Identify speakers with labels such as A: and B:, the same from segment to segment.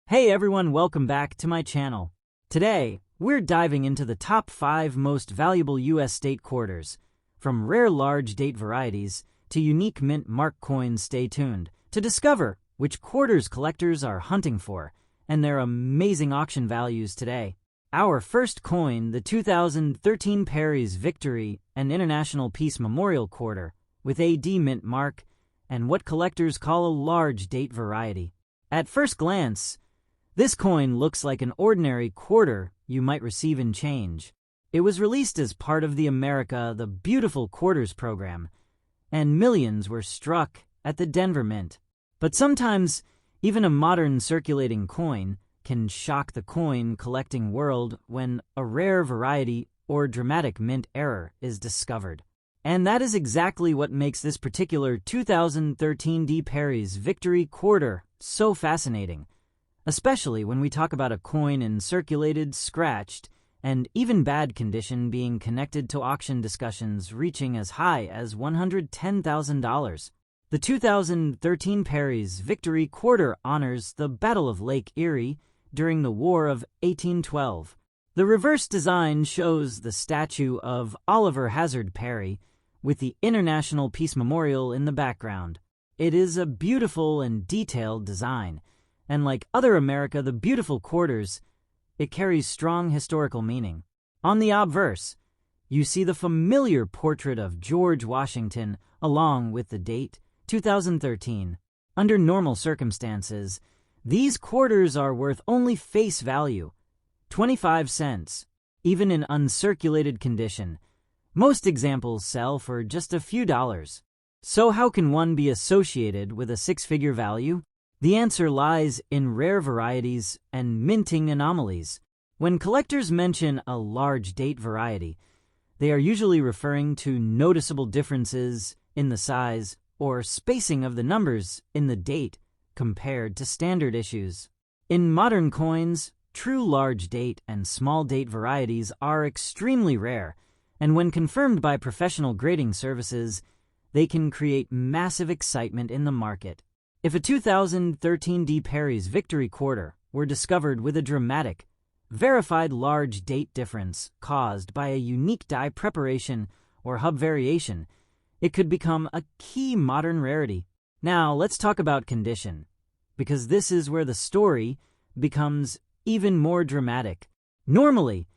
A: Hey everyone, welcome back to my channel. Today, we're diving into the top 5 most valuable US state quarters. From rare large date varieties to unique mint mark coins. Stay tuned to discover which quarters collectors are hunting for and their amazing auction values today. Our first coin, the 2013 Perry's Victory and International Peace Memorial Quarter with AD mint mark and what collectors call a large date variety. At first glance, this coin looks like an ordinary quarter you might receive in change. It was released as part of the America the Beautiful Quarters program, and millions were struck at the Denver Mint. But sometimes, even a modern circulating coin can shock the coin collecting world when a rare variety or dramatic mint error is discovered. And that is exactly what makes this particular 2013 D. Perry's Victory Quarter so fascinating. Especially when we talk about a coin in circulated, scratched, and even bad condition being connected to auction discussions reaching as high as $110,000. The 2013 Perry's Victory Quarter honors the Battle of Lake Erie during the War of 1812. The reverse design shows the statue of Oliver Hazard Perry with the International Peace Memorial in the background. It is a beautiful and detailed design. And like other America the Beautiful Quarters, it carries strong historical meaning. On the obverse, you see the familiar portrait of George Washington along with the date, 2013. Under normal circumstances, these quarters are worth only face value, 25 cents, even in uncirculated condition. Most examples sell for just a few dollars. So how can one be associated with a six-figure value? The answer lies in rare varieties and minting anomalies. When collectors mention a large date variety, they are usually referring to noticeable differences in the size or spacing of the numbers in the date compared to standard issues. In modern coins, true large date and small date varieties are extremely rare, and when confirmed by professional grading services, they can create massive excitement in the market. If a 2013 D. Perry's Victory Quarter were discovered with a dramatic, verified large date difference caused by a unique die preparation or hub variation, it could become a key modern rarity. Now, let's talk about condition, because this is where the story becomes even more dramatic. Normally,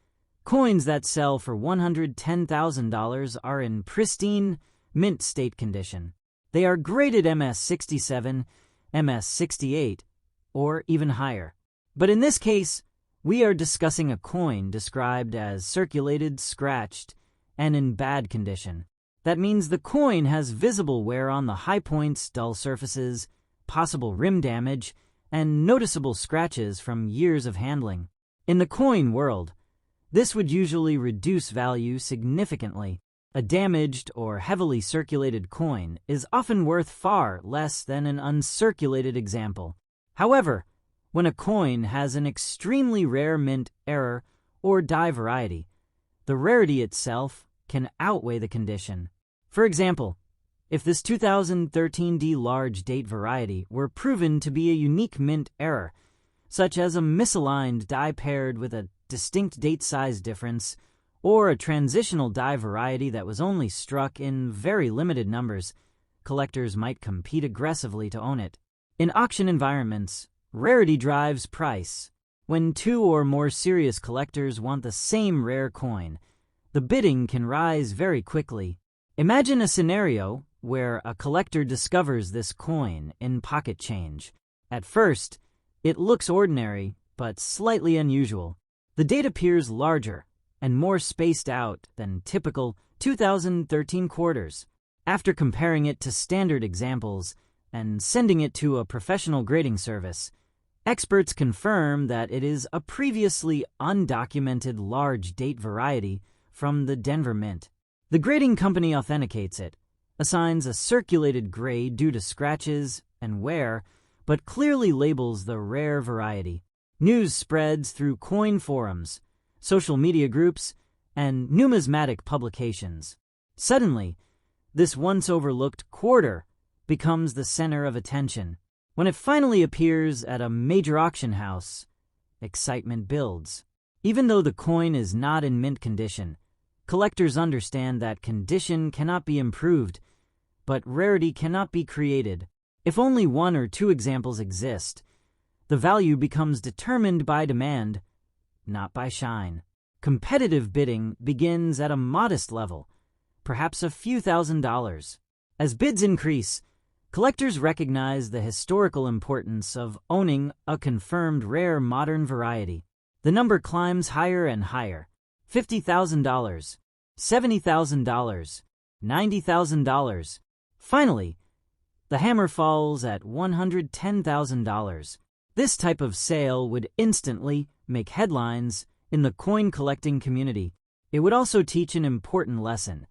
A: coins that sell for $110,000 are in pristine, mint state condition. They are graded MS67, MS68, or even higher. But in this case, we are discussing a coin described as circulated, scratched, and in bad condition. That means the coin has visible wear on the high points, dull surfaces, possible rim damage, and noticeable scratches from years of handling. In the coin world, this would usually reduce value significantly. A damaged or heavily circulated coin is often worth far less than an uncirculated example. However, when a coin has an extremely rare mint error or die variety, the rarity itself can outweigh the condition. For example, if this 2013 D large date variety were proven to be a unique mint error, such as a misaligned die paired with a distinct date size difference, or a transitional die variety that was only struck in very limited numbers, collectors might compete aggressively to own it. In auction environments, rarity drives price. When two or more serious collectors want the same rare coin, the bidding can rise very quickly. Imagine a scenario where a collector discovers this coin in pocket change. At first, it looks ordinary, but slightly unusual. The date appears larger and more spaced out than typical 2013 quarters. After comparing it to standard examples and sending it to a professional grading service, experts confirm that it is a previously undocumented large date variety from the Denver Mint. The grading company authenticates it, assigns a circulated grade due to scratches and wear, but clearly labels the rare variety. News spreads through coin forums, social media groups, and numismatic publications. Suddenly, this once overlooked quarter becomes the center of attention. When it finally appears at a major auction house, excitement builds. Even though the coin is not in mint condition, collectors understand that condition cannot be improved, but rarity cannot be created. If only one or two examples exist, the value becomes determined by demand, not by shine. Competitive bidding begins at a modest level, perhaps a few $1,000s. As bids increase, collectors recognize the historical importance of owning a confirmed rare modern variety. The number climbs higher and higher: $50,000, $70,000, $90,000. Finally, the hammer falls at $110,000. This type of sale would instantly make headlines in the coin collecting community. It would also teach an important lesson: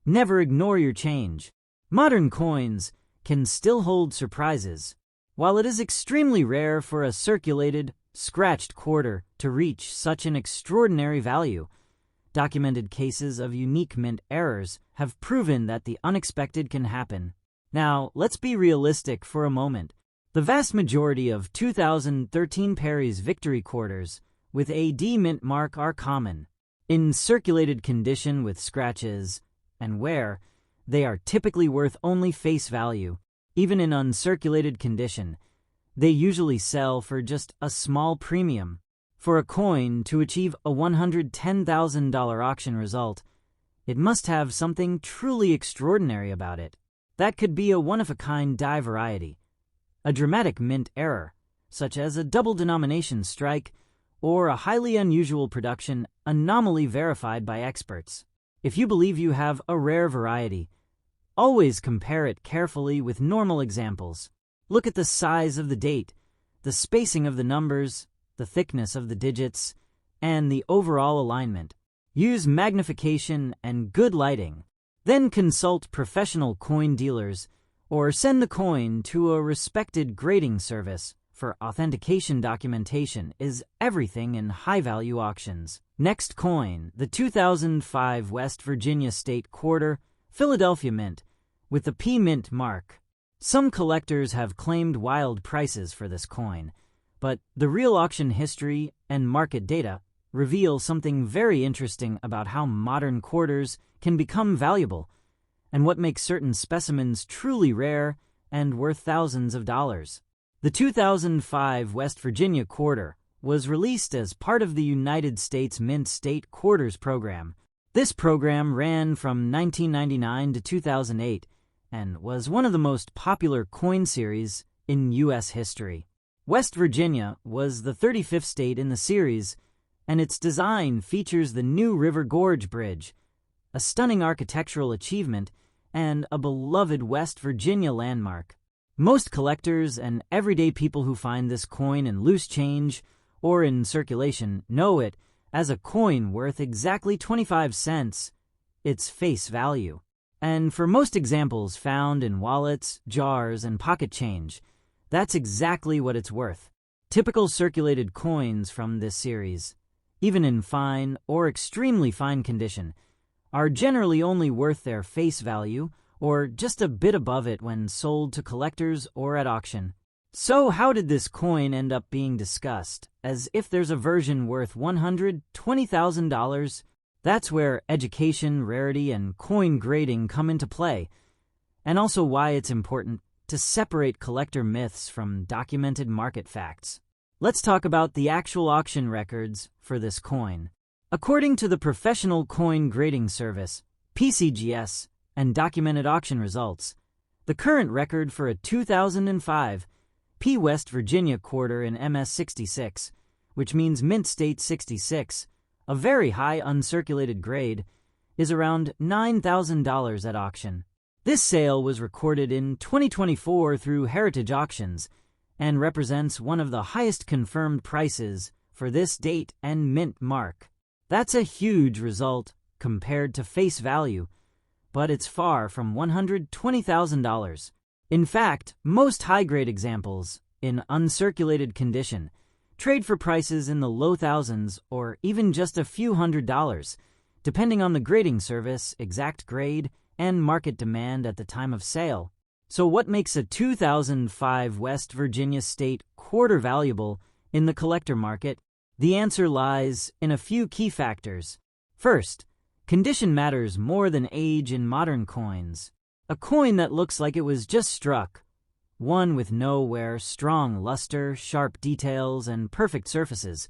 A: never ignore your change. Modern coins can still hold surprises. While it is extremely rare for a circulated, scratched quarter to reach such an extraordinary value, documented cases of unique mint errors have proven that the unexpected can happen. Now, let's be realistic for a moment. The vast majority of 2013 Perry's Victory quarters with a D mint mark are common. In circulated condition with scratches and wear, they are typically worth only face value. Even in uncirculated condition, they usually sell for just a small premium. For a coin to achieve a $110,000 auction result, it must have something truly extraordinary about it. That could be a one-of-a-kind die variety, a dramatic mint error, such as a double denomination strike, or a highly unusual production anomaly verified by experts. If you believe you have a rare variety, always compare it carefully with normal examples. Look at the size of the date, the spacing of the numbers, the thickness of the digits, and the overall alignment. Use magnification and good lighting. Then consult professional coin dealers or send the coin to a respected grading service, for authentication. Documentation is everything in high-value auctions. Next coin, the 2005 West Virginia State Quarter, Philadelphia Mint, with the P Mint mark. Some collectors have claimed wild prices for this coin, but the real auction history and market data reveal something very interesting about how modern quarters can become valuable, and what makes certain specimens truly rare and worth thousands of dollars. The 2005 West Virginia Quarter was released as part of the United States Mint State Quarters program. This program ran from 1999 to 2008 and was one of the most popular coin series in U.S. history. West Virginia was the 35th state in the series, and its design features the New River Gorge Bridge, a stunning architectural achievement and a beloved West Virginia landmark. Most collectors and everyday people who find this coin in loose change or in circulation know it as a coin worth exactly 25 cents, its face value. And for most examples found in wallets, jars, and pocket change, that's exactly what it's worth. Typical circulated coins from this series, even in fine or extremely fine condition, are generally only worth their face value or just a bit above it when sold to collectors or at auction. So how did this coin end up being discussed as if there's a version worth $120,000? That's where education, rarity, and coin grading come into play, and also why it's important to separate collector myths from documented market facts. Let's talk about the actual auction records for this coin. According to the Professional Coin Grading Service, PCGS, and documented auction results, the current record for a 2005 P West Virginia quarter in MS66, which means Mint State 66, a very high uncirculated grade, is around $9,000 at auction. This sale was recorded in 2024 through Heritage Auctions and represents one of the highest confirmed prices for this date and mint mark. That's a huge result compared to face value, but it's far from $120,000. In fact, most high-grade examples, in uncirculated condition, trade for prices in the low thousands or even just a few $100s, depending on the grading service, exact grade, and market demand at the time of sale. So what makes a 2005 West Virginia State quarter valuable in the collector market? The answer lies in a few key factors. First, condition matters more than age in modern coins. A coin that looks like it was just struck, one with no wear, strong luster, sharp details, and perfect surfaces,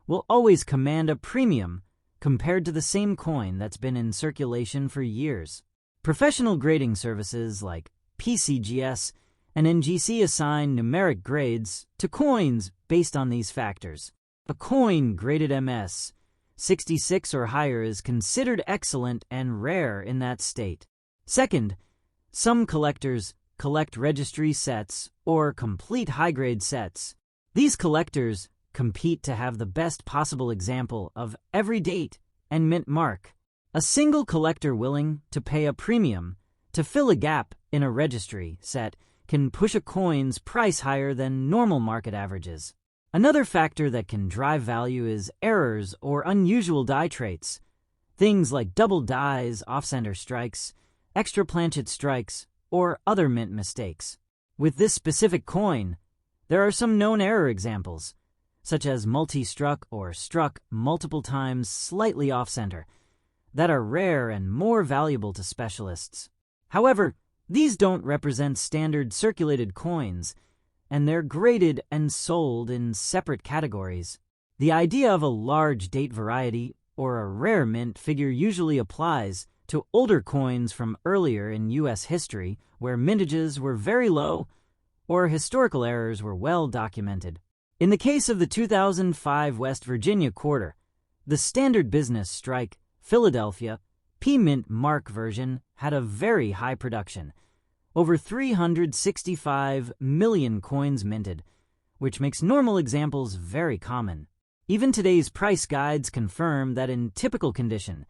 A: will always command a premium compared to the same coin that's been in circulation for years. Professional grading services like PCGS and NGC assign numeric grades to coins based on these factors. A coin graded MS 66 or higher is considered excellent and rare in that state. Second, some collectors collect registry sets or complete high-grade sets. These collectors compete to have the best possible example of every date and mint mark. A single collector willing to pay a premium to fill a gap in a registry set can push a coin's price higher than normal market averages. Another factor that can drive value is errors or unusual die traits. Things like double dies, off-center strikes, extra planchet strikes, or other mint mistakes. With this specific coin, there are some known error examples, such as multi-struck or struck multiple times slightly off-center, that are rare and more valuable to specialists. However, these don't represent standard circulated coins, and they're graded and sold in separate categories. The idea of a large date variety or a rare mint figure usually applies to older coins from earlier in U.S. history where mintages were very low or historical errors were well documented. In the case of the 2005 West Virginia quarter, the standard business strike Philadelphia P-Mint mark version had a very high production, over 365 million coins minted, which makes normal examples very common. Even today's price guides confirm that in typical condition,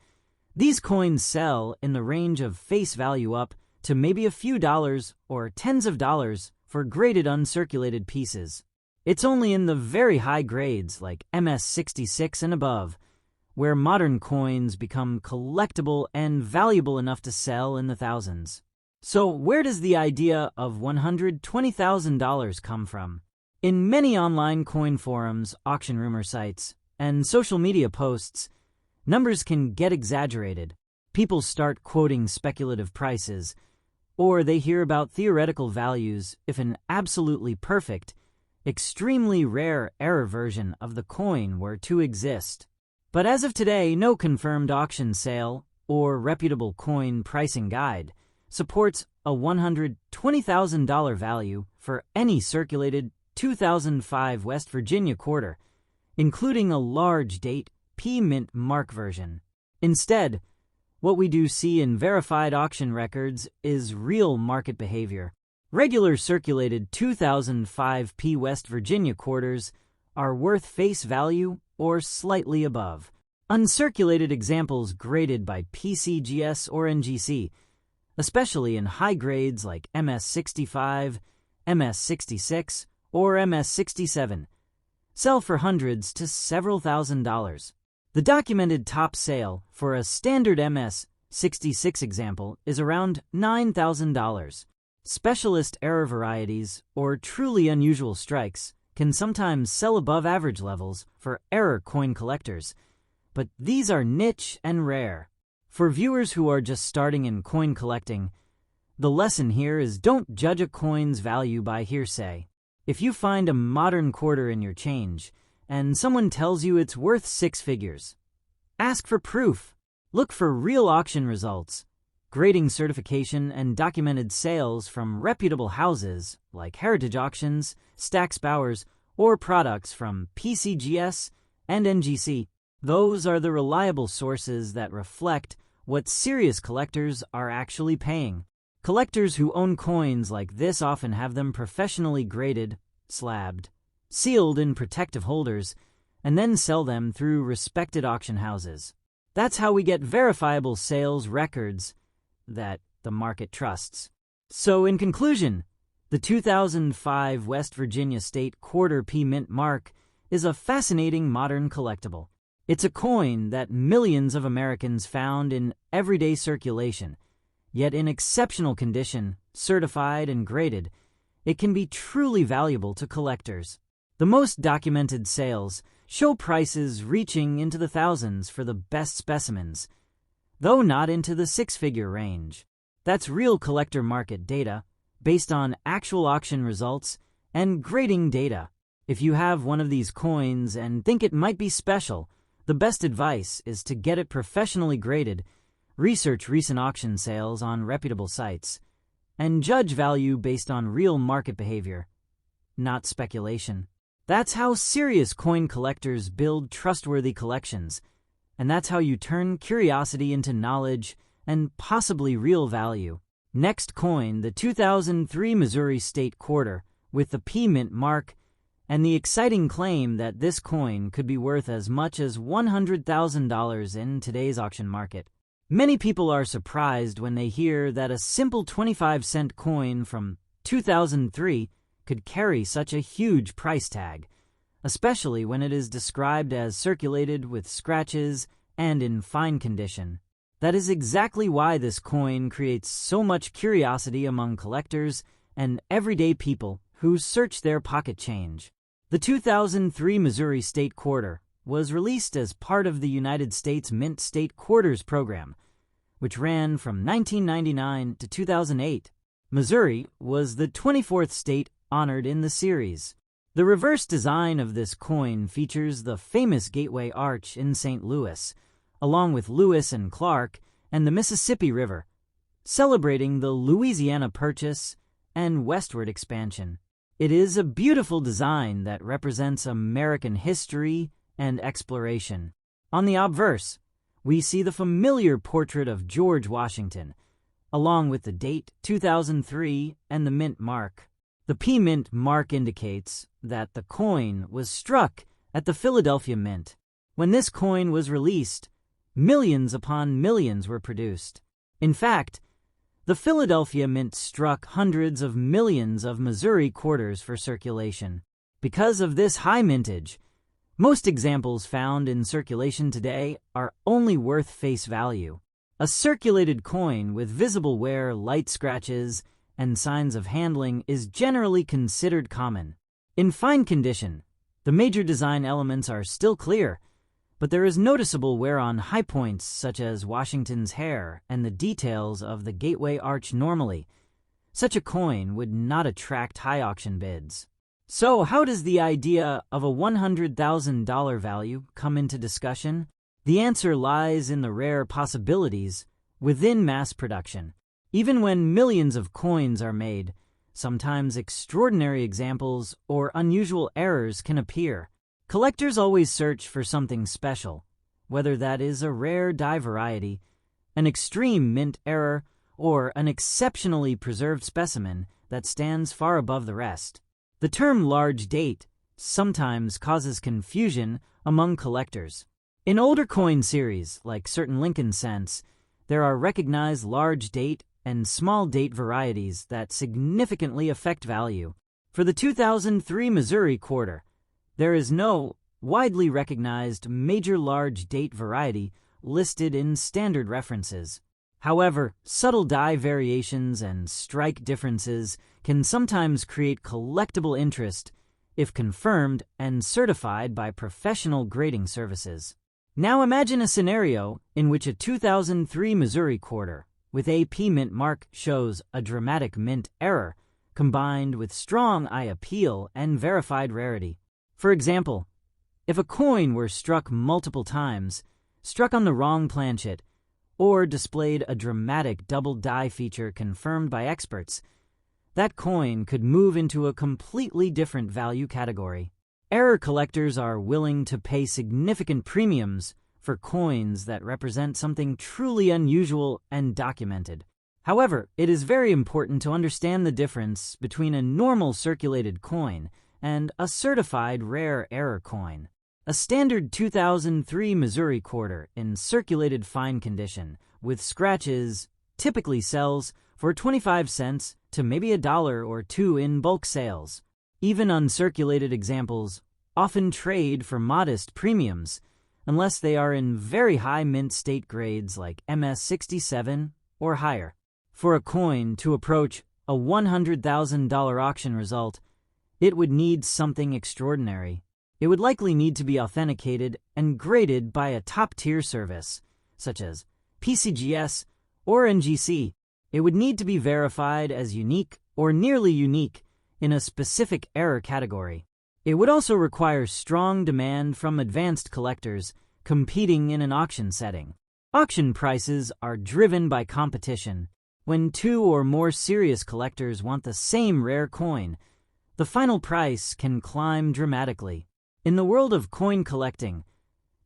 A: these coins sell in the range of face value up to maybe a few dollars or tens of dollars for graded uncirculated pieces. It's only in the very high grades like MS66 and above where modern coins become collectible and valuable enough to sell in the thousands. So where does the idea of $120,000 come from? In many online coin forums, auction rumor sites, and social media posts, numbers can get exaggerated. People start quoting speculative prices, or they hear about theoretical values if an absolutely perfect, extremely rare error version of the coin were to exist. But as of today, no confirmed auction sale or reputable coin pricing guide supports a $120,000 value for any circulated 2005 West Virginia quarter, including a large date P-Mint mark version. Instead, what we do see in verified auction records is real market behavior. Regular circulated 2005 P West Virginia quarters are worth face value or slightly above. Uncirculated examples graded by PCGS or NGC, especially in high grades like MS65, MS66, or MS67, sell for hundreds to several $1,000s. The documented top sale for a standard MS66 example is around $9,000. Specialist error varieties or truly unusual strikes can sometimes sell above average levels for error coin collectors, but these are niche and rare. For viewers who are just starting in coin collecting, the lesson here is don't judge a coin's value by hearsay. If you find a modern quarter in your change, and someone tells you it's worth 6 figures, ask for proof. Look for real auction results, grading certification, and documented sales from reputable houses like Heritage Auctions, Stack's Bowers, or products from PCGS and NGC. Those are the reliable sources that reflect what serious collectors are actually paying. Collectors who own coins like this often have them professionally graded, slabbed, sealed in protective holders, and then sell them through respected auction houses. That's how we get verifiable sales records that the market trusts. So in conclusion, the 2005 West Virginia State quarter P-Mint mark is a fascinating modern collectible. It's a coin that millions of Americans found in everyday circulation, Yet in exceptional condition, certified and graded, it can be truly valuable to collectors. The most documented sales show prices reaching into the thousands for the best specimens, though not into the six-figure range. That's real collector market data, based on actual auction results and grading data. If you have one of these coins and think it might be special, the best advice is to get it professionally graded, research recent auction sales on reputable sites, and judge value based on real market behavior, not speculation. That's how serious coin collectors build trustworthy collections, and that's how you turn curiosity into knowledge and possibly real value. Next coin, the 2003 Missouri State Quarter, with the P Mint mark, and the exciting claim that this coin could be worth as much as $100,000 in today's auction market. Many people are surprised when they hear that a simple 25-cent coin from 2003 could carry such a huge price tag, especially when it is described as circulated with scratches and in fine condition. That is exactly why this coin creates so much curiosity among collectors and everyday people who search their pocket change. The 2003 Missouri State Quarter was released as part of the United States Mint State Quarters program, which ran from 1999 to 2008. Missouri was the 24th state honored in the series. The reverse design of this coin features the famous Gateway Arch in St. Louis, along with Lewis and Clark and the Mississippi River, celebrating the Louisiana Purchase and westward expansion. It is a beautiful design that represents American history and exploration. On the obverse, we see the familiar portrait of George Washington, along with the date 2003 and the mint mark. The P Mint mark indicates that the coin was struck at the Philadelphia Mint. When this coin was released, millions upon millions were produced. In fact, the Philadelphia Mint struck hundreds of millions of Missouri quarters for circulation. Because of this high mintage, most examples found in circulation today are only worth face value. A circulated coin with visible wear, light scratches, and signs of handling is generally considered common. In fine condition, the major design elements are still clear, but there is noticeable wear on high points such as Washington's hair and the details of the Gateway Arch normally. Such a coin would not attract high auction bids. So how does the idea of a $100,000 value come into discussion? The answer lies in the rare possibilities within mass production. Even when millions of coins are made, sometimes extraordinary examples or unusual errors can appear. Collectors always search for something special, whether that is a rare die variety, an extreme mint error, or an exceptionally preserved specimen that stands far above the rest. The term large date sometimes causes confusion among collectors. In older coin series, like certain Lincoln cents, there are recognized large date and small date varieties that significantly affect value. For the 2003 Missouri Quarter, there is no widely recognized major large date variety listed in standard references. However, subtle die variations and strike differences can sometimes create collectible interest if confirmed and certified by professional grading services. Now imagine a scenario in which a 2003 Missouri Quarter with a P Mint mark shows a dramatic mint error combined with strong eye appeal and verified rarity. For example, if a coin were struck multiple times, struck on the wrong planchet, or displayed a dramatic double die feature confirmed by experts, that coin could move into a completely different value category. Error collectors are willing to pay significant premiums for coins that represent something truly unusual and documented. However, it is very important to understand the difference between a normal circulated coin and a certified rare error coin. A standard 2003 Missouri Quarter in circulated fine condition with scratches typically sells for 25 cents to maybe $1 or $2 in bulk sales. Even uncirculated examples often trade for modest premiums unless they are in very high mint state grades like MS 67 or higher. For a coin to approach a $100,000 auction result, it would need something extraordinary. It would likely need to be authenticated and graded by a top-tier service, such as PCGS or NGC. It would need to be verified as unique or nearly unique in a specific error category. It would also require strong demand from advanced collectors competing in an auction setting. Auction prices are driven by competition. When two or more serious collectors want the same rare coin, the final price can climb dramatically. In the world of coin collecting,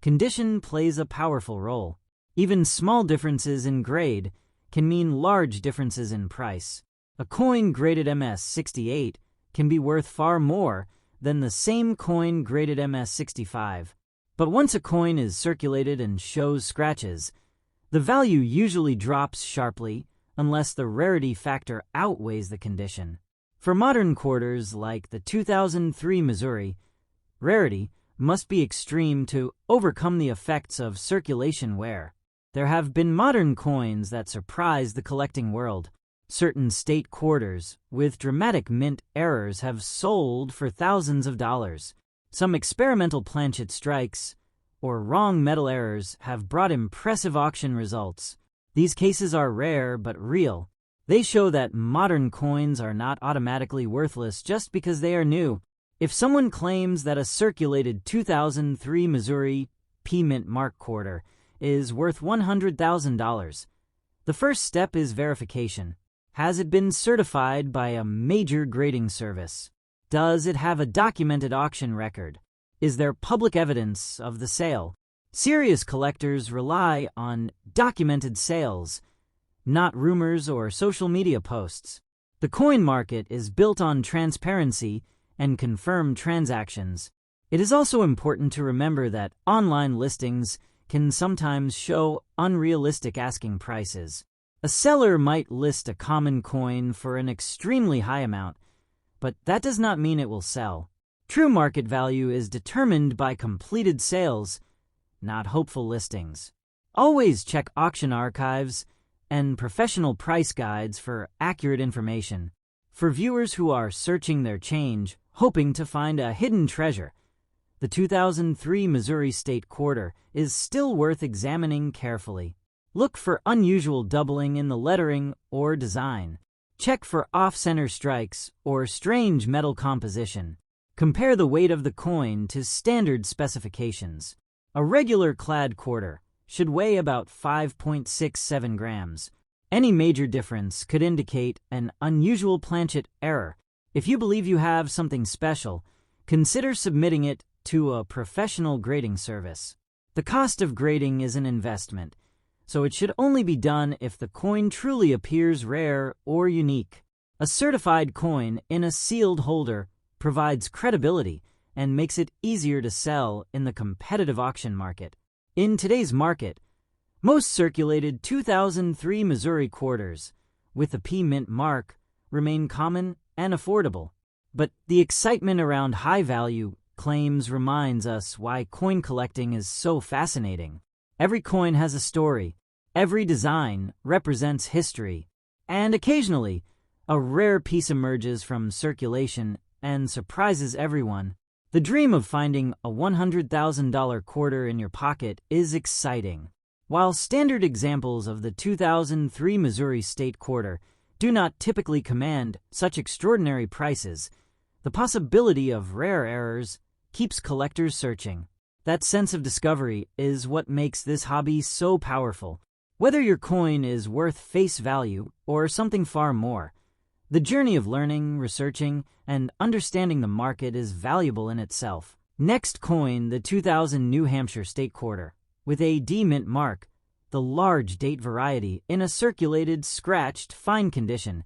A: condition plays a powerful role. Even small differences in grade can mean large differences in price. A coin graded MS-68 can be worth far more than the same coin graded MS-65. But once a coin is circulated and shows scratches, the value usually drops sharply unless the rarity factor outweighs the condition. For modern quarters like the 2003 Missouri, rarity must be extreme to overcome the effects of circulation wear. There have been modern coins that surprise the collecting world. Certain state quarters with dramatic mint errors have sold for thousands of dollars. Some experimental planchet strikes or wrong metal errors have brought impressive auction results. These cases are rare but real. They show that modern coins are not automatically worthless just because they are new. If someone claims that a circulated 2003 Missouri P-Mint Mark quarter is worth $100,000, the first step is verification. Has it been certified by a major grading service? Does it have a documented auction record? Is there public evidence of the sale? Serious collectors rely on documented sales, not rumors or social media posts. The coin market is built on transparency and confirmed transactions. It is also important to remember that online listings can sometimes show unrealistic asking prices. A seller might list a common coin for an extremely high amount, but that does not mean it will sell. True market value is determined by completed sales, not hopeful listings. Always check auction archives and professional price guides for accurate information. For viewers who are searching their change, hoping to find a hidden treasure, the 2003 Missouri State Quarter is still worth examining carefully. Look for unusual doubling in the lettering or design. Check for off-center strikes or strange metal composition. Compare the weight of the coin to standard specifications. A regular clad quarter should weigh about 5.67 grams. Any major difference could indicate an unusual planchet error. If you believe you have something special, consider submitting it to a professional grading service. The cost of grading is an investment, so it should only be done if the coin truly appears rare or unique. A certified coin in a sealed holder provides credibility and makes it easier to sell in the competitive auction market. In today's market, most circulated 2003 Missouri quarters with a P-Mint mark remain common and affordable. But the excitement around high-value claims reminds us why coin collecting is so fascinating. Every coin has a story. Every design represents history. And occasionally, a rare piece emerges from circulation and surprises everyone. The dream of finding a $100,000 quarter in your pocket is exciting. While standard examples of the 2003 Missouri State Quarter do not typically command such extraordinary prices, the possibility of rare errors keeps collectors searching. That sense of discovery is what makes this hobby so powerful. Whether your coin is worth face value or something far more, the journey of learning, researching, and understanding the market is valuable in itself. Next coin, the 2000 New Hampshire State Quarter, with a D-Mint mark, the large date variety in a circulated, scratched, fine condition,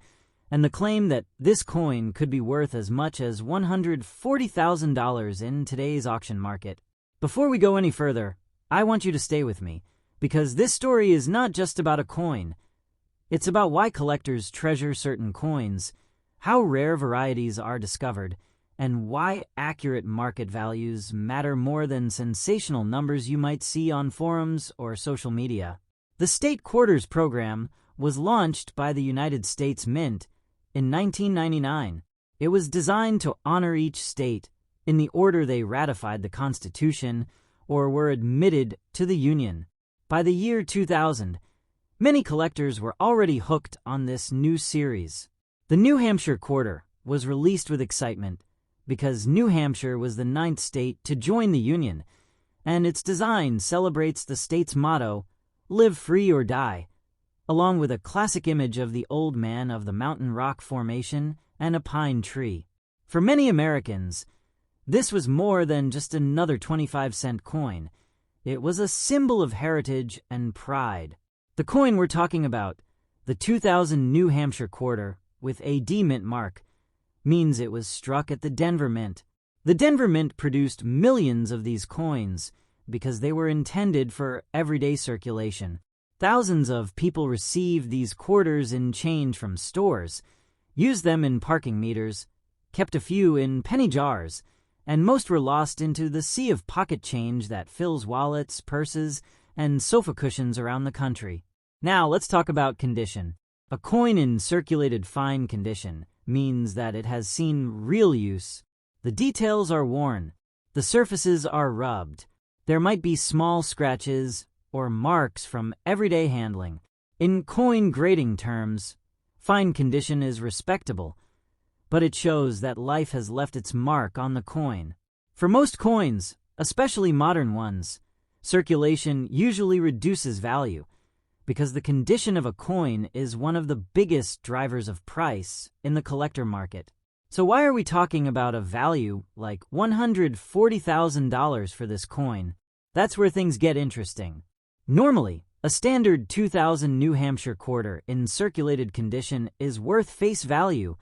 A: and the claim that this coin could be worth as much as $140,000 in today's auction market. Before we go any further, I want you to stay with me, because this story is not just about a coin. It's about why collectors treasure certain coins, how rare varieties are discovered, and why accurate market values matter more than sensational numbers you might see on forums or social media. The State Quarters program, was launched by the United States Mint in 1999. It was designed to honor each state in the order they ratified the Constitution or were admitted to the Union. By the year 2000, many collectors were already hooked on this new series. The New Hampshire Quarter was released with excitement because New Hampshire was the 9th state to join the Union, and its design celebrates the state's motto, "Live free or die," along with a classic image of the old man of the mountain rock formation and a pine tree. For many Americans, this was more than just another 25-cent coin. It was a symbol of heritage and pride. The coin we're talking about, the 2000 New Hampshire Quarter with a D Mint mark, means it was struck at the Denver Mint. The Denver Mint produced millions of these coins because they were intended for everyday circulation. Thousands of people received these quarters in change from stores, used them in parking meters, kept a few in penny jars, and most were lost into the sea of pocket change that fills wallets, purses, and sofa cushions around the country. Now let's talk about condition. A coin in circulated fine condition means that it has seen real use. The details are worn. The surfaces are rubbed. There might be small scratches or marks from everyday handling. In coin grading terms, fine condition is respectable, but it shows that life has left its mark on the coin. For most coins, especially modern ones, circulation usually reduces value because the condition of a coin is one of the biggest drivers of price in the collector market. So why are we talking about a value like $140,000 for this coin? That's where things get interesting. Normally, a standard 2000 New Hampshire quarter in circulated condition is worth face value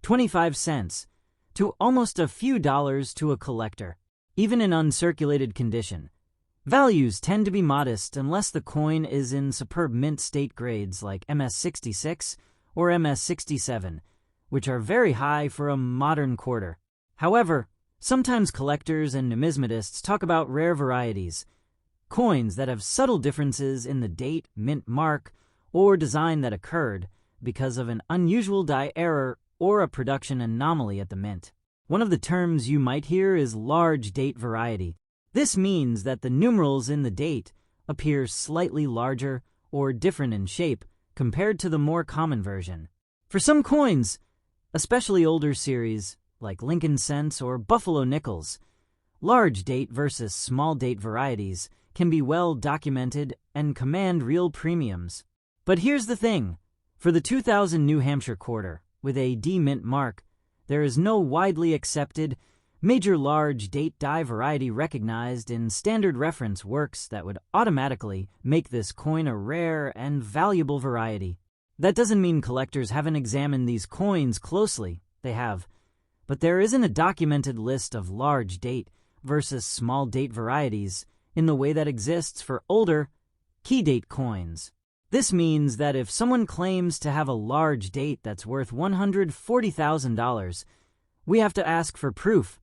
A: 25 cents to almost a few dollars to a collector. Even in uncirculated condition, values tend to be modest unless the coin is in superb mint state grades like MS66 or MS67, which are very high for a modern quarter. However, sometimes collectors and numismatists talk about rare varieties, coins that have subtle differences in the date, mint mark, or design that occurred because of an unusual die error or a production anomaly at the mint. One of the terms you might hear is large date variety. This means that the numerals in the date appear slightly larger or different in shape compared to the more common version. For some coins, especially older series like Lincoln cents or Buffalo nickels, large date versus small date varieties can be well documented and command real premiums. But here's the thing. For the 2000 New Hampshire quarter with a D Mint mark, there is no widely accepted major large date die variety recognized in standard reference works that would automatically make this coin a rare and valuable variety. That doesn't mean collectors haven't examined these coins closely. They have. But there isn't a documented list of large date versus small date varieties in the way that exists for older key date coins. This means that if someone claims to have a large date that's worth $140,000, we have to ask for proof,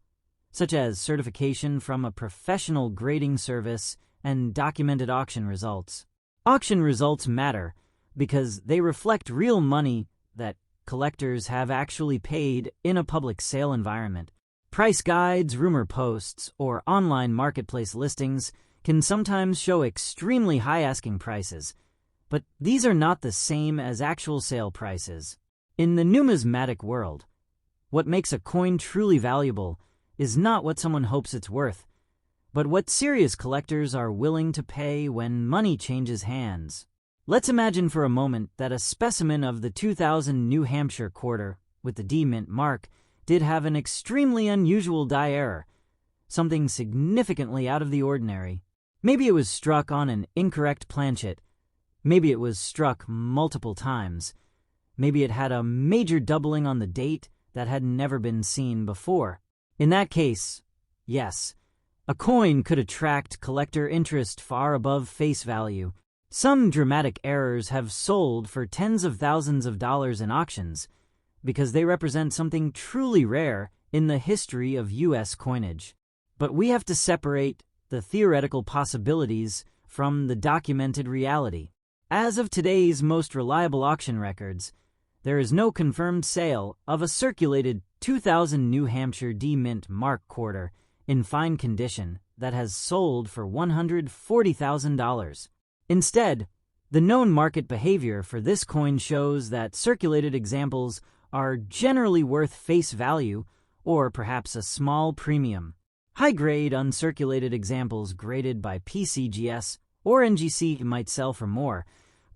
A: such as certification from a professional grading service and documented auction results. Auction results matter because they reflect real money that collectors have actually paid in a public sale environment. Price guides, rumor posts, or online marketplace listings can sometimes show extremely high asking prices, but these are not the same as actual sale prices. In the numismatic world, what makes a coin truly valuable is not what someone hopes it's worth, but what serious collectors are willing to pay when money changes hands. Let's imagine for a moment that a specimen of the 2000 New Hampshire quarter with the D Mint mark did have an extremely unusual die error, something significantly out of the ordinary. Maybe it was struck on an incorrect planchet. Maybe it was struck multiple times. Maybe it had a major doubling on the date that had never been seen before. In that case, yes, a coin could attract collector interest far above face value. Some dramatic errors have sold for tens of thousands of dollars in auctions because they represent something truly rare in the history of U.S. coinage. But we have to separate the theoretical possibilities from the documented reality. As of today's most reliable auction records, there is no confirmed sale of a circulated 2000 New Hampshire D Mint Mark quarter in fine condition that has sold for $140,000. Instead, the known market behavior for this coin shows that circulated examples are generally worth face value or perhaps a small premium. High-grade uncirculated examples graded by PCGS or NGC might sell for more,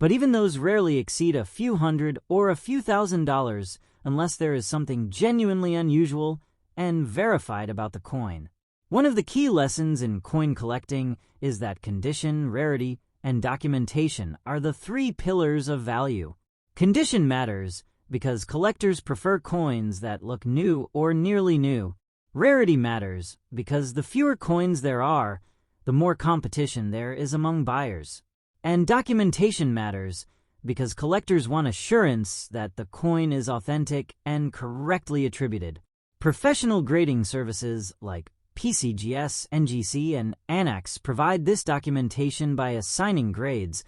A: but even those rarely exceed a few hundred or a few $1,000s unless there is something genuinely unusual and verified about the coin. One of the key lessons in coin collecting is that condition, rarity, and documentation are the three pillars of value. Condition matters because collectors prefer coins that look new or nearly new. Rarity matters because the fewer coins there are, the more competition there is among buyers. And documentation matters because collectors want assurance that the coin is authentic and correctly attributed. Professional grading services like PCGS, NGC, and Annex provide this documentation by assigning grades,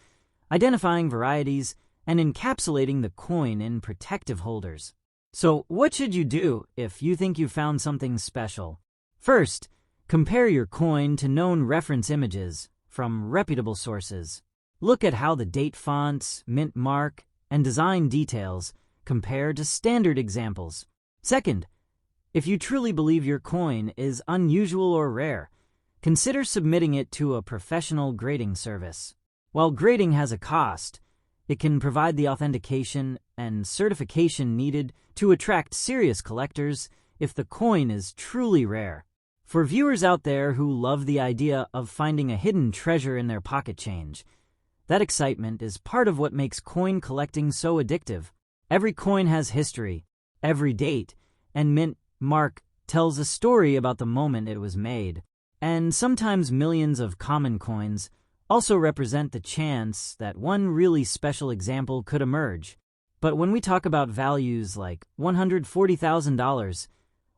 A: identifying varieties, and encapsulating the coin in protective holders. So, what should you do if you think you found something special? First, compare your coin to known reference images from reputable sources. Look at how the date fonts, mint mark, and design details compare to standard examples. Second, if you truly believe your coin is unusual or rare, consider submitting it to a professional grading service. While grading has a cost, it can provide the authentication and certification needed to attract serious collectors if the coin is truly rare. For viewers out there who love the idea of finding a hidden treasure in their pocket change, that excitement is part of what makes coin collecting so addictive. Every coin has history, every date, and mint mark tells a story about the moment it was made. And sometimes millions of common coins also represent the chance that one really special example could emerge. But when we talk about values like $140,000,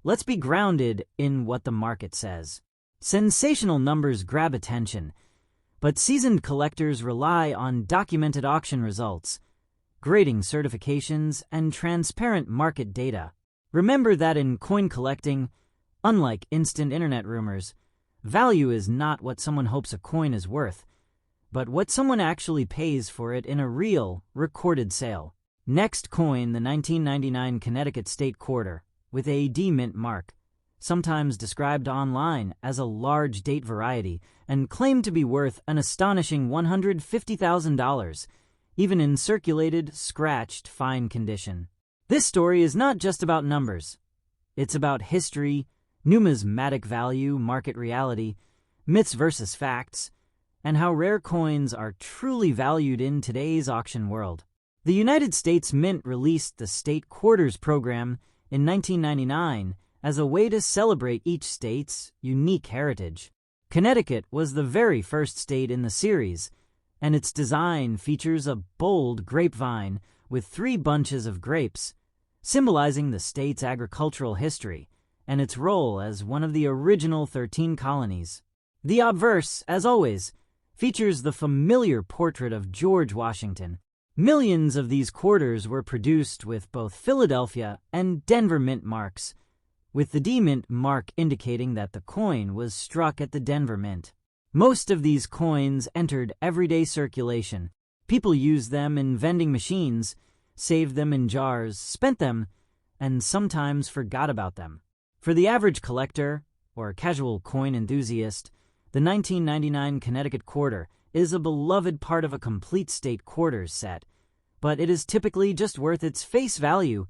A: let's be grounded in what the market says. Sensational numbers grab attention, but seasoned collectors rely on documented auction results, grading certifications, and transparent market data. Remember that in coin collecting, unlike instant internet rumors, value is not what someone hopes a coin is worth, but what someone actually pays for it in a real, recorded sale. Next coin, the 1999 Connecticut State Quarter, with a D Mint mark, sometimes described online as a large date variety and claimed to be worth an astonishing $150,000, even in circulated, scratched, fine condition. This story is not just about numbers. It's about history, numismatic value, market reality, myths versus facts, and how rare coins are truly valued in today's auction world. The United States Mint released the State Quarters program in 1999 as a way to celebrate each state's unique heritage. Connecticut was the very first state in the series, and its design features a bold grapevine with 3 bunches of grapes, symbolizing the state's agricultural history and its role as one of the original 13 colonies. The obverse, as always, features the familiar portrait of George Washington. Millions of these quarters were produced with both Philadelphia and Denver mint marks, with the D Mint mark indicating that the coin was struck at the Denver Mint. Most of these coins entered everyday circulation. People used them in vending machines, saved them in jars, spent them, and sometimes forgot about them. For the average collector, or casual coin enthusiast, the 1999 Connecticut Quarter is a beloved part of a complete state quarters set, but it is typically just worth its face value,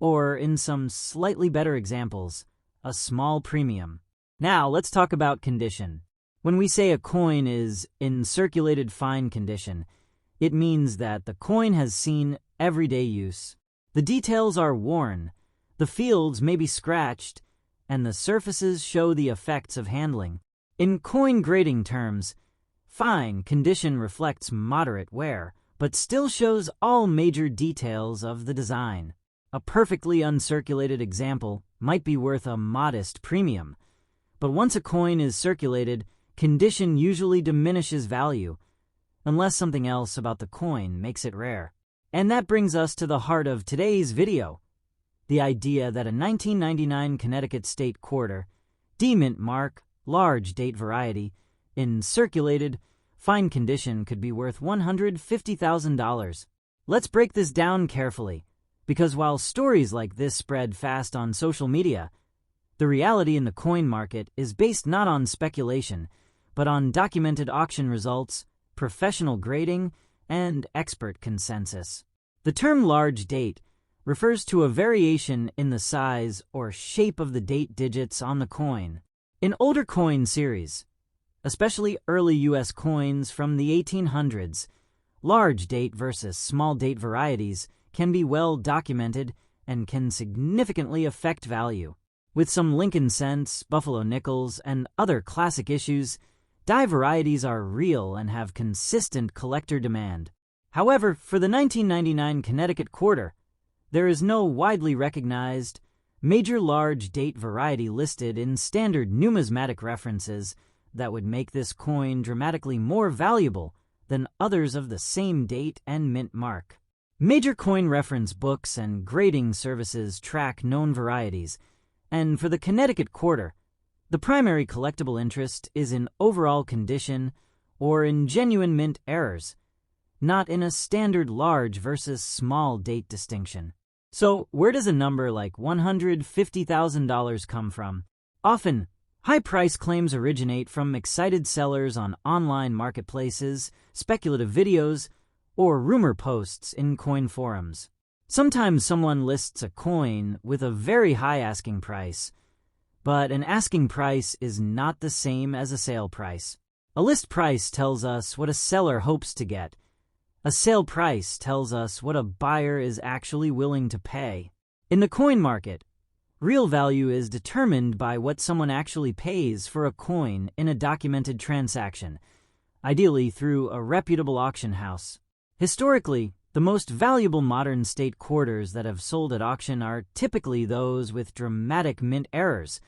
A: or in some slightly better examples, a small premium. Now let's talk about condition. When we say a coin is in circulated fine condition, it means that the coin has seen everyday use. The details are worn, the fields may be scratched, and the surfaces show the effects of handling. In coin grading terms, fine condition reflects moderate wear, but still shows all major details of the design. A perfectly uncirculated example might be worth a modest premium, but once a coin is circulated, condition usually diminishes value, unless something else about the coin makes it rare. And that brings us to the heart of today's video, the idea that a 1999 Connecticut State Quarter, D-Mint mark, large date variety, in circulated, fine condition could be worth $150,000. Let's break this down carefully, because while stories like this spread fast on social media, the reality in the coin market is based not on speculation, but on documented auction results, professional grading, and expert consensus. The term large date refers to a variation in the size or shape of the date digits on the coin. In older coin series, especially early U.S. coins from the 1800s, large date versus small date varieties can be well documented and can significantly affect value. With some Lincoln cents, Buffalo nickels, and other classic issues, die varieties are real and have consistent collector demand. However, for the 1999 Connecticut Quarter, there is no widely recognized major large date variety listed in standard numismatic references that would make this coin dramatically more valuable than others of the same date and mint mark. Major coin reference books and grading services track known varieties, and for the Connecticut Quarter, the primary collectible interest is in overall condition or in genuine mint errors, not in a standard large versus small date distinction. So, where does a number like $150,000 come from? Often, high price claims originate from excited sellers on online marketplaces, speculative videos, or rumor posts in coin forums. Sometimes someone lists a coin with a very high asking price, but an asking price is not the same as a sale price. A list price tells us what a seller hopes to get. A sale price tells us what a buyer is actually willing to pay. In the coin market, real value is determined by what someone actually pays for a coin in a documented transaction, ideally through a reputable auction house. Historically, the most valuable modern state quarters that have sold at auction are typically those with dramatic mint errors.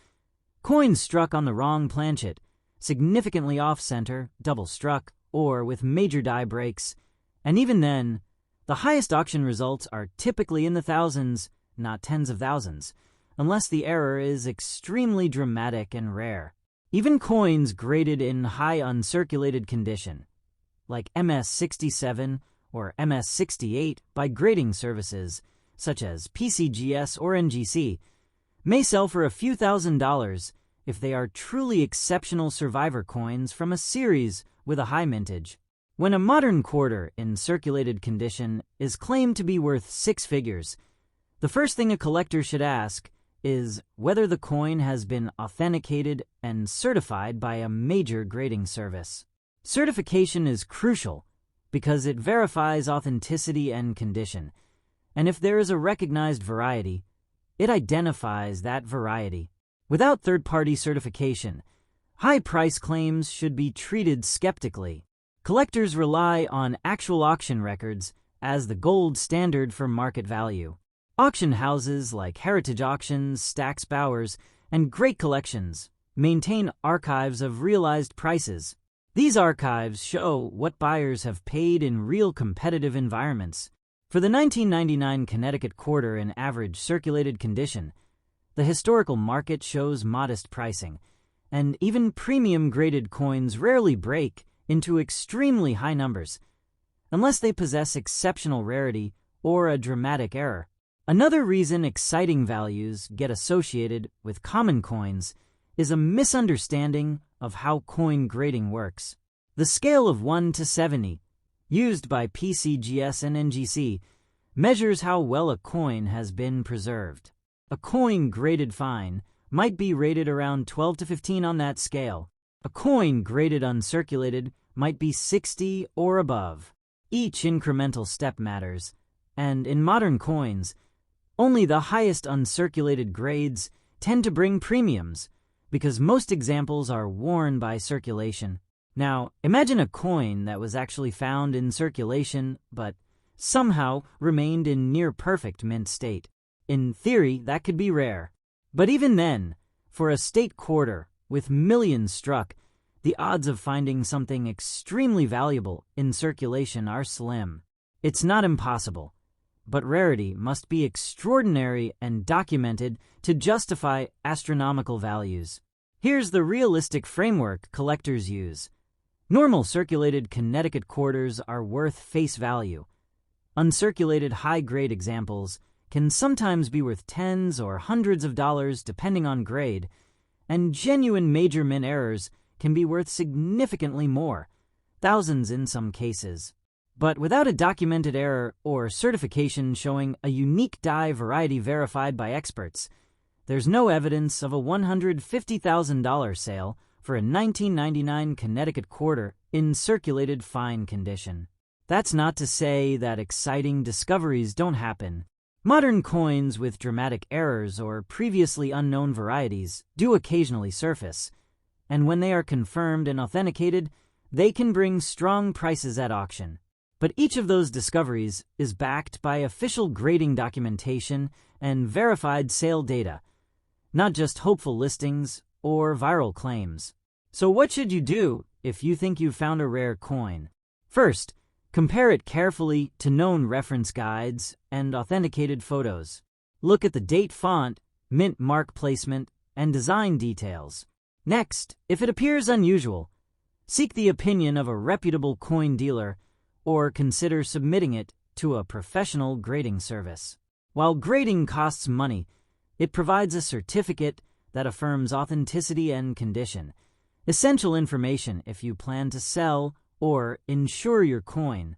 A: Coins struck on the wrong planchet, significantly off-center, double-struck, or with major die breaks. And even then, the highest auction results are typically in the thousands, not tens of thousands, unless the error is extremely dramatic and rare. Even coins graded in high uncirculated condition, like MS-67 or MS-68 by grading services such as PCGS or NGC, may sell for a few $1,000s if they are truly exceptional survivor coins from a series with a high mintage. When a modern quarter in circulated condition is claimed to be worth six figures, the first thing a collector should ask is whether the coin has been authenticated and certified by a major grading service. Certification is crucial because it verifies authenticity and condition, and if there is a recognized variety, it identifies that variety. Without third-party certification, high price claims should be treated skeptically. Collectors rely on actual auction records as the gold standard for market value. Auction houses like Heritage Auctions, Stack's Bowers, and Great Collections maintain archives of realized prices. These archives show what buyers have paid in real competitive environments. For the 1999 Connecticut Quarter in average circulated condition, the historical market shows modest pricing, and even premium graded coins rarely break into extremely high numbers, unless they possess exceptional rarity or a dramatic error. Another reason exciting values get associated with common coins is a misunderstanding of how coin grading works. The scale of 1 to 70, used by PCGS and NGC, measures how well a coin has been preserved. A coin graded fine might be rated around 12 to 15 on that scale. A coin graded uncirculated might be 60 or above. Each incremental step matters, and in modern coins, only the highest uncirculated grades tend to bring premiums, because most examples are worn by circulation. Now, imagine a coin that was actually found in circulation, but somehow remained in near-perfect mint state. In theory, that could be rare. But even then, for a state quarter with millions struck, the odds of finding something extremely valuable in circulation are slim. It's not impossible, but rarity must be extraordinary and documented to justify astronomical values. Here's the realistic framework collectors use. Normal circulated Connecticut quarters are worth face value. Uncirculated high-grade examples can sometimes be worth tens or hundreds of dollars depending on grade, and genuine major mint errors can be worth significantly more, thousands in some cases. But without a documented error or certification showing a unique die variety verified by experts, there's no evidence of a $150,000 sale for a 1999 Connecticut quarter in circulated fine condition. That's not to say that exciting discoveries don't happen. Modern coins with dramatic errors or previously unknown varieties do occasionally surface, and when they are confirmed and authenticated, they can bring strong prices at auction. But each of those discoveries is backed by official grading documentation and verified sale data, not just hopeful listings or viral claims. So what should you do if you think you've found a rare coin? First, compare it carefully to known reference guides and authenticated photos. Look at the date font, mint mark placement, and design details. Next, if it appears unusual, seek the opinion of a reputable coin dealer or consider submitting it to a professional grading service. While grading costs money, it provides a certificate that affirms authenticity and condition, essential information if you plan to sell or insure your coin.